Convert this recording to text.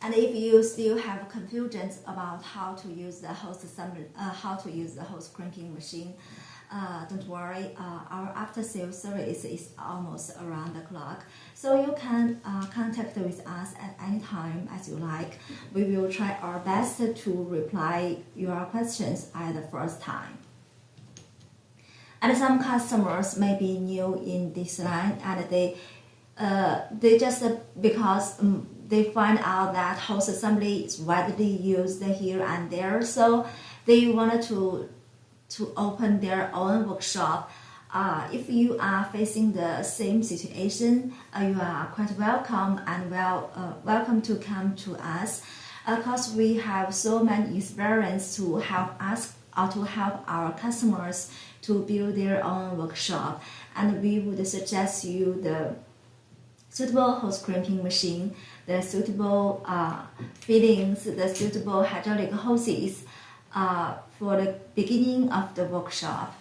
And if you still have confusions about how to use the hose assembly, how to use the hose crimping machine, don't worry. Our after-sales service is almost around the clock, so you can contact with us at any time as you like. We will try our best to reply your questions at the first time. And some customers may be new in this line, and they just because they find out that hose assembly is widely used here and there, so they wanted to open their own workshop. If you are facing the same situation, you are quite welcome and welcome to come to us, because we have so many experience to help us or to help our customers to build their own workshop, and we would suggest you the suitable hose crimping machine, the suitable fittings, the suitable hydraulic hoses for the beginning of the workshop.